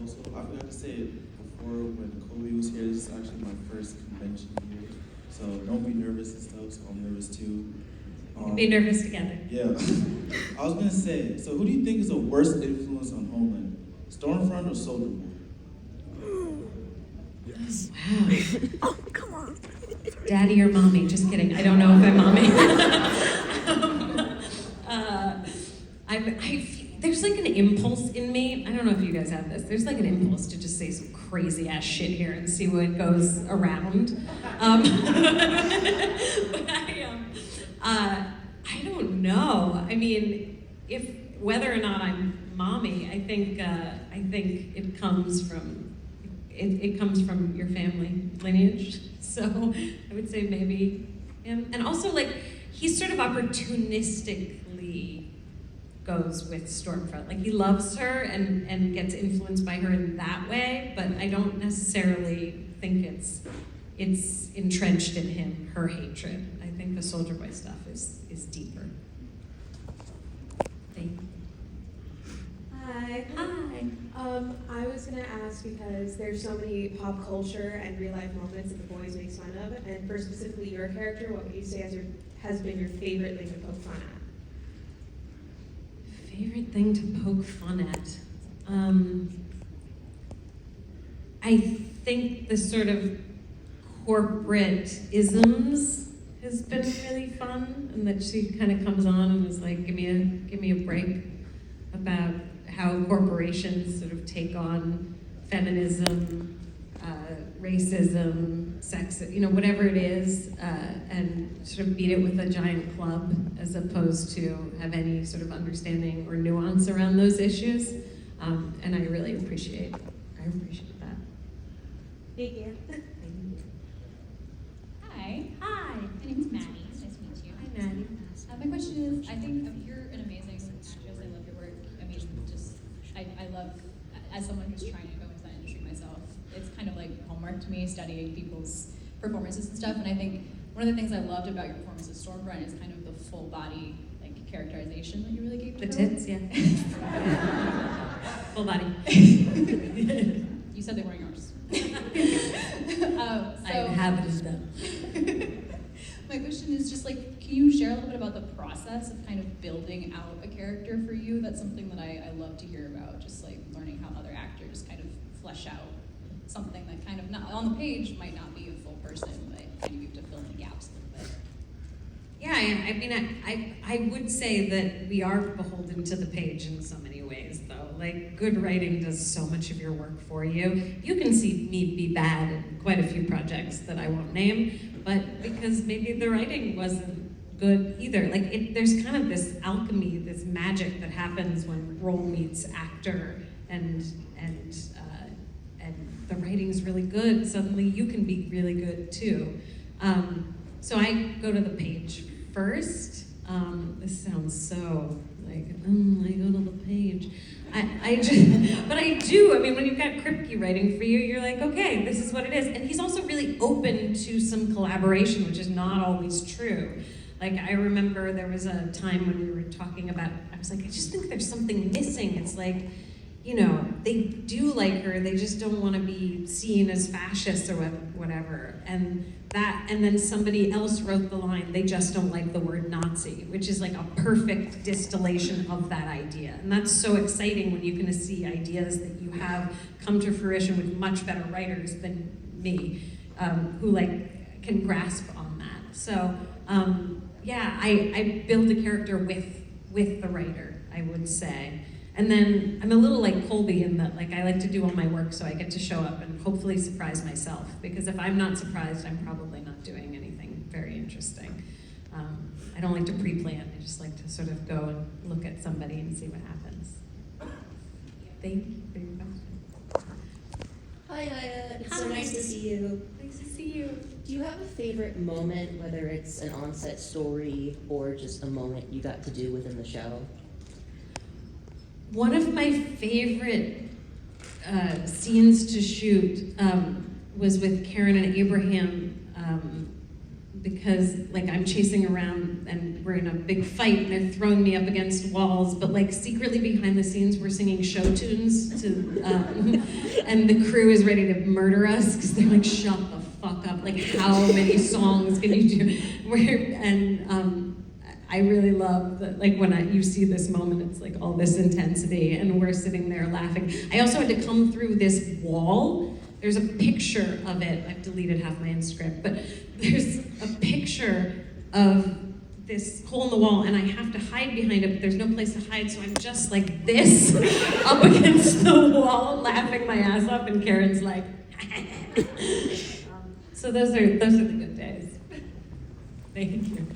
also, I forgot to say it before when Kobe was here. This is actually my first convention here. So don't be nervous and stuff, so I'm nervous too. Be nervous together. Yeah. I was gonna say, so who do you think is the worst influence on Homeland? Stormfront or Soldier Boy? Yes. Wow. Oh, come on. Daddy or mommy? Just kidding. I don't know if I'm mommy. There's like an impulse in me. I don't know if you guys have this. There's like an impulse to just say some crazy ass shit here and see what goes around. I don't know. I mean, whether or not I'm mommy, I think it comes from your family lineage. So I would say maybe him. And also, like, he sort of opportunistically goes with Stormfront. Like, he loves her and gets influenced by her in that way, but I don't necessarily think it's entrenched in him, her hatred. I think the Soldier Boy stuff is deeper. Thank you. Hi. Hi. I was gonna ask because there's so many pop culture and real life moments that The Boys makes fun of, and for specifically your character, what would you say has been your favorite thing to poke fun at? Favorite thing to poke fun at? I think the sort of corporate isms has been really fun, and that she kind of comes on and is like, give me a break about how corporations sort of take on feminism, racism, sex, whatever it is, and sort of beat it with a giant club as opposed to have any sort of understanding or nuance around those issues. And I really appreciate that. Thank you. Hi. Hi. My name is Maddie. It's nice to meet you. Hi, Maddie. My question is, I think you're an amazing actress. I love your work. I mean, I love, as someone who's trying to go into that industry myself, it's kind of like homework to me, studying people's performances and stuff. And I think one of the things I loved about your performance as Stormfront is kind of the full body, like, characterization that you really gave to The her. tits, yeah. Full body. You said they weren't yours. I inhabited them. My question is just like, can you share a little bit about the process of kind of building out a character for you? That's something that I love to hear about, just like learning how other actors kind of flesh out something that kind of, not on the page, might not be a full person, but kind of you have to fill in the gaps a little bit. Yeah, I mean, I would say that we are beholden to the page in so many ways, though. Like, good writing does so much of your work for you. You can see me be bad in quite a few projects that I won't name, but because maybe the writing wasn't good either. Like, there's kind of this alchemy, this magic that happens when role meets actor, and the writing's really good. Suddenly, you can be really good too. So I go to the page first. This sounds so like, I go to the page. But I do. I mean, when you've got Kripke writing for you, you're like, okay, this is what it is. And he's also really open to some collaboration, which is not always true. Like, I remember there was a time when we were talking about, I was like, I just think there's something missing. It's like, they do like her, they just don't want to be seen as fascist or whatever. And then somebody else wrote the line, they just don't like the word Nazi, which is like a perfect distillation of that idea. And that's so exciting when you can see ideas that you have come to fruition with much better writers than me, who can grasp on that. So I build a character with the writer, I would say. And then I'm a little like Colby in that, like, I like to do all my work so I get to show up and hopefully surprise myself. Because if I'm not surprised, I'm probably not doing anything very interesting. I don't like to pre-plan. I just like to sort of go and look at somebody and see what happens. Thank you for your question. Hi, Aya. It's Hi. so nice to see you. Nice to see you. Do you have a favorite moment, whether it's an on-set story or just a moment you got to do within the show? One of my favorite scenes to shoot was with Karen and Abraham, because, like, I'm chasing around and we're in a big fight, and they're throwing me up against walls, but like secretly behind the scenes, we're singing show tunes to, and the crew is ready to murder us because they're like, shut the fuck up, like how many songs can you do? I really love that, like when you see this moment, it's like all this intensity, and we're sitting there laughing. I also had to come through this wall. There's a picture of it. I've deleted half my Instagram, but there's a picture of this hole in the wall, and I have to hide behind it, but there's no place to hide, so I'm just like this, up against the wall, laughing my ass off, and Karen's like, so those are the good days. Thank you.